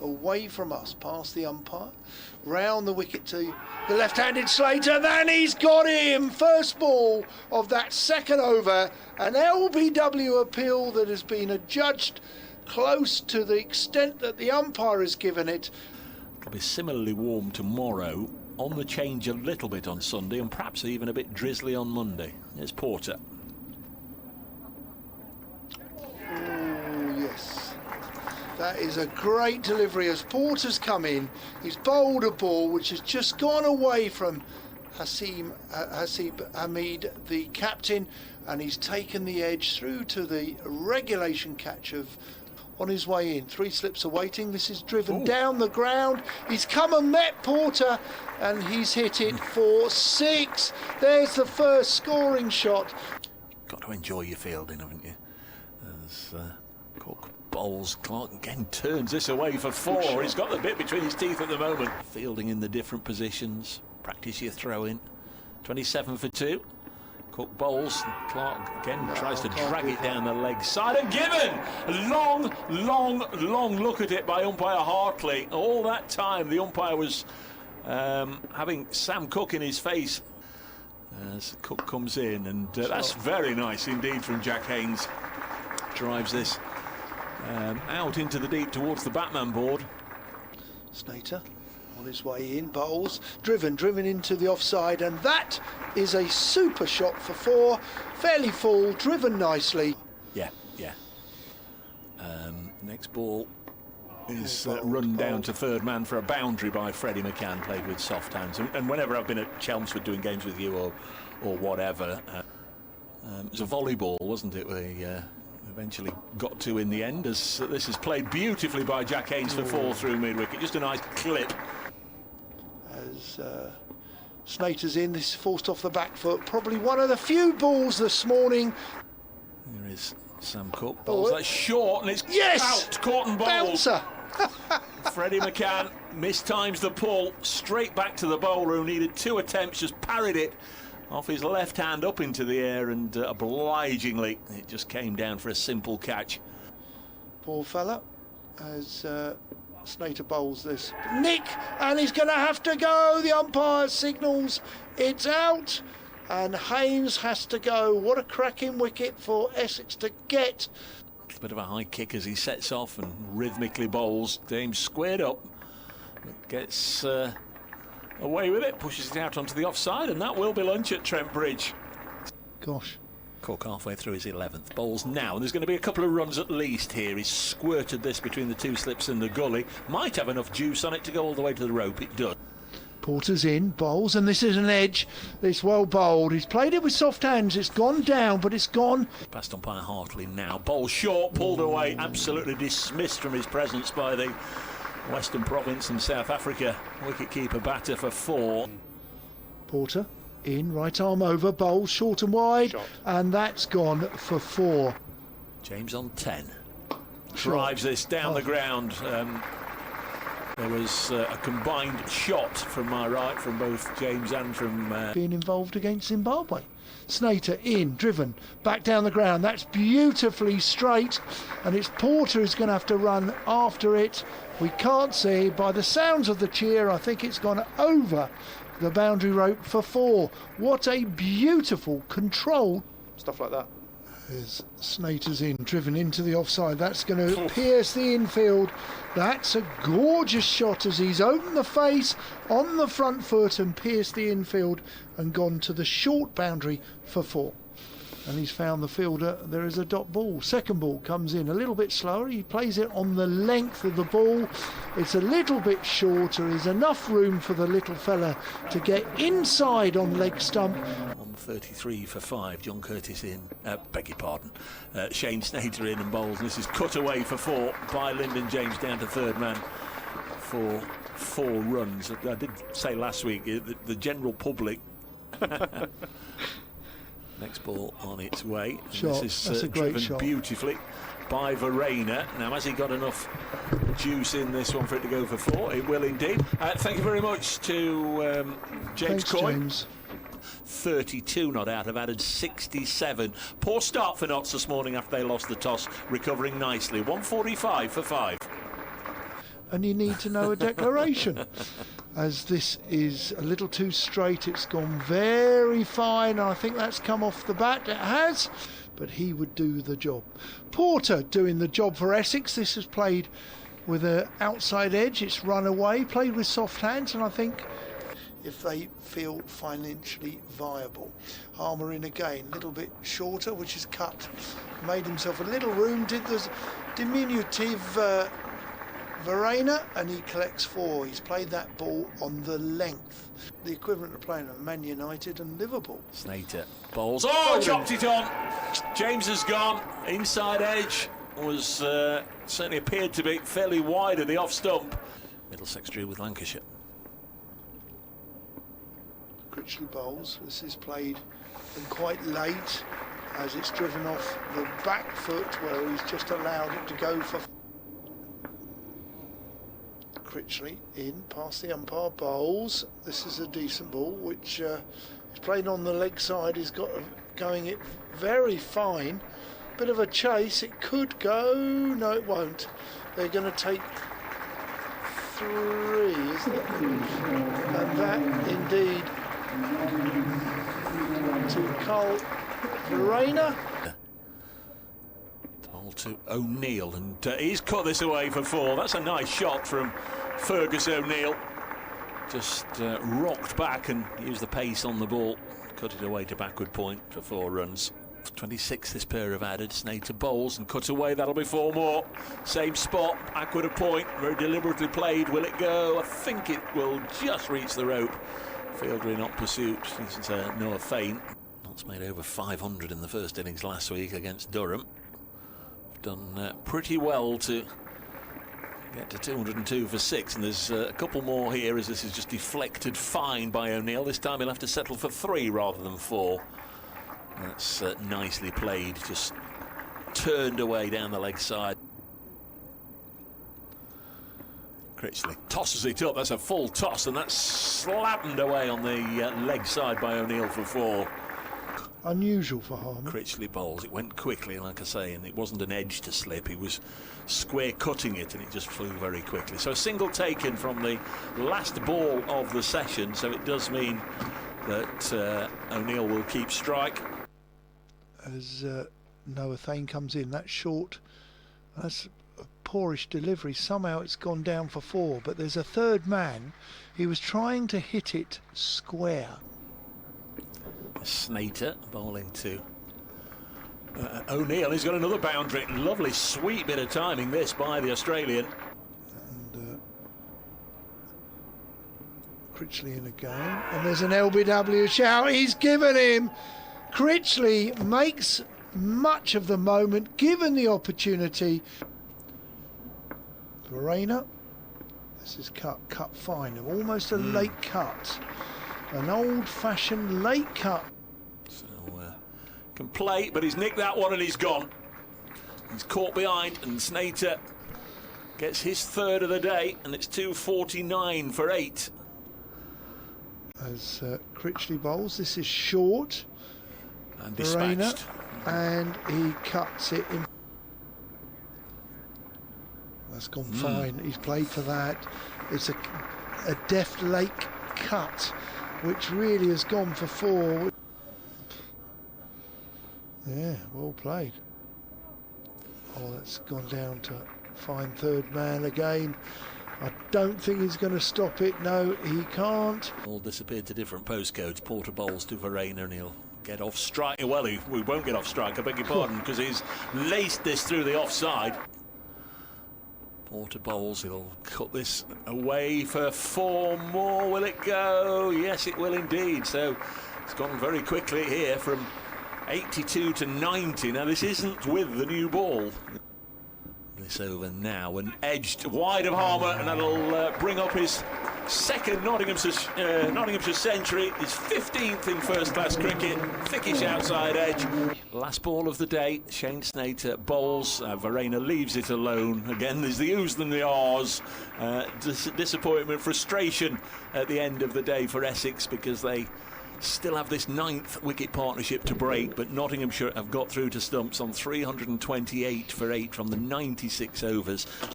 away from us, past the umpire, round the wicket to the left-handed Slater, then he's got him! First ball of that second over, an LBW appeal that has been adjudged close to the extent that the umpire has given it. It'll be similarly warm tomorrow, on the change a little bit on Sunday, and perhaps even a bit drizzly on Monday. Here's Porter. Oh, yes. That is a great delivery as Porter's come in. He's bowled a ball which has just gone away from Hasib Hamid, the captain, and he's taken the edge through to the regulation catch of on his way in. 3 slips awaiting. This is driven down the ground. He's come and met Porter and he's hit it for 6. There's the first scoring shot. Got to enjoy your fielding, haven't you? As Cook bowls, Clark again turns this away for 4. He's got the bit between his teeth at the moment. Fielding in the different positions. Practice your throw-in. 27 for 2. Cook bowls, Clark again tries to drag it down the leg side, and given! Long look at it by umpire Hartley. All that time the umpire was having Sam Cook in his face as Cook comes in, and that's very nice indeed from Jack Haynes. Drives this out into the deep towards the Batman board. Slater on his way in, bowls, driven into the offside, and that is a super shot for 4, fairly full, driven nicely. Yeah. Next ball is run down to third man for a boundary by Freddie McCann, played with soft hands. And whenever I've been at Chelmsford doing games with you or whatever, it was a volleyball, wasn't it? We eventually got to in the end, as this is played beautifully by Jack Haynes for 4 through mid-wicket. Just a nice clip. As Slater's in, this is forced off the back foot. Probably one of the few balls this morning. There is Sam Cook. Bowls that short, and it's out, caught and bowled. Bouncer. Freddie McCann mistimes the pull, straight back to the bowler who needed 2 attempts, just parried it off his left hand up into the air, and obligingly it just came down for a simple catch. Poor fella, as Slater bowls this. Nick, and he's going to have to go. The umpire signals it's out, and Haynes has to go. What a cracking wicket for Essex to get. A bit of a high kick as he sets off and rhythmically bowls. James squared up, but gets away with it, pushes it out onto the offside, and that will be lunch at Trent Bridge. Gosh. Cook halfway through his 11th. Bowls now, and there's going to be a couple of runs at least here. He's squirted this between the 2 slips in the gully. Might have enough juice on it to go all the way to the rope. It does. Porter's in, bowls, and this is an edge. It's well bowled. He's played it with soft hands. It's gone down, but it's gone. Past umpire Hartley now. Bowl short, pulled away, absolutely dismissed from his presence by the Western Province and South Africa wicket-keeper batter for 4. Porter in, right arm over, bowl short and wide, and that's gone for 4. James on 10. Drives this down the ground. There was a combined shot from my right from both James and from being involved against Zimbabwe. Slater in, driven back down the ground. That's beautifully straight, and it's Porter who's going to have to run after it. We can't see, by the sounds of the cheer, I think it's gone over the boundary rope for 4. What a beautiful control. Stuff like that. As Slater's in, driven into the offside. That's going to pierce the infield. That's a gorgeous shot as he's opened the face on the front foot and pierced the infield and gone to the short boundary for 4. And he's found the fielder. There is a dot ball. Second ball comes in a little bit slower. He plays it on the length of the ball. It's a little bit shorter. There's enough room for the little fella to get inside on leg stump. On 33 for 5, John Curtis in, beg your pardon, Shane Snater in and bowls, and this is cut away for 4 by Lyndon James down to third man for 4 runs. I did say last week, the general public. Next ball on its way. Shot. This That's is a great driven shot. Beautifully by Verreynne. Now, has he got enough juice in this one for it to go for 4? It will indeed. Thank you very much to James Coy. James. 32 not out, have added 67. Poor start for Notts this morning after they lost the toss, recovering nicely. 145 for 5. and you need to know a declaration. As this is a little too straight, it's gone very fine. I think that's come off the bat. It has, but he would do the job. Porter doing the job for Essex. This is played with an outside edge. It's run away, played with soft hands, and I think if they feel financially viable. Harmer in again, a little bit shorter, which is cut. Made himself a little room, did the diminutive Verreynne, and he collects 4. He's played that ball on the length. The equivalent of playing at Man United and Liverpool. Snater bowls. Oh, chopped it on. James has gone. Inside edge was certainly appeared to be fairly wide of the off stump. Middlesex drew with Lancashire. Critchley bowls. This is played in quite late as it's driven off the back foot where he's just allowed it to go for. Critchley in past the umpire, bowls. This is a decent ball which is played on the leg side. He's got going it very fine. Bit of a chase. It could go. No, it won't. They're going to take 3, isn't it? And that indeed to Carl Verreynne. Ball to O'Neill, and he's cut this away for 4. That's a nice shot from Fergus O'Neill. Just rocked back and used the pace on the ball. Cut it away to backward point for 4 runs. 26 this pair have added. Snater bowls and cut away. That'll be 4 more. Same spot, backward a point. Very deliberately played. Will it go? I think it will just reach the rope. Fielder in hot pursuit. Since Noah Fain. Notts made over 500 in the first innings last week against Durham. Done pretty well to get to 202 for 6, and there's a couple more here as this is just deflected fine by O'Neill. This time he'll have to settle for 3 rather than 4. That's nicely played, just turned away down the leg side. Critchley tosses it up. That's a full toss, and that's slammed away on the leg side by O'Neill for 4. Unusual for Harmer. Critchley bowls. It went quickly, like I say, and it wasn't an edge to slip. He was square cutting it, and it just flew very quickly. So a single taken from the last ball of the session. So it does mean that O'Neill will keep strike. As Noah Fain comes in, that's short. That's a poorish delivery. Somehow it's gone down for 4, but there's a third man. He was trying to hit it square. Snater bowling to O'Neill. He's got another boundary. Lovely sweet bit of timing this by the Australian. And Critchley in again, and there's an LBW shout. He's given him. Critchley makes much of the moment given the opportunity. Verreynne. This is cut fine, almost a late cut. An old-fashioned late cut. So can play, but he's nicked that one and he's gone. He's caught behind, and Snater gets his 3rd of the day, and it's 249 for 8. As Critchley bowls, this is short. And dispatched. And he cuts it in. That's gone fine. He's played for that. It's a deft late cut, which really has gone for 4. Yeah, well played. Oh, that's gone down to fine third man again. I don't think he's going to stop it. No, he can't. All disappeared to different postcodes. Porter bowls to Verreynne, and he'll get off strike. Well, we won't get off strike, I beg your pardon, because he's laced this through the offside. Porter bowls, he'll cut this away for 4 more. Will it go? Yes, it will indeed. So it's gone very quickly here from 82 to 90. Now, this isn't with the new ball. This over now and edged wide of Harmer, and that'll bring up his 2nd Nottinghamshire century, his 15th in first-class cricket. Thickish outside edge. Last ball of the day. Shane Snater bowls. Verreynne leaves it alone. Again, there's the oohs and the ahs. Disappointment, frustration at the end of the day for Essex, because they still have this 9th wicket partnership to break, but Nottinghamshire have got through to stumps on 328 for 8 from the 96 overs.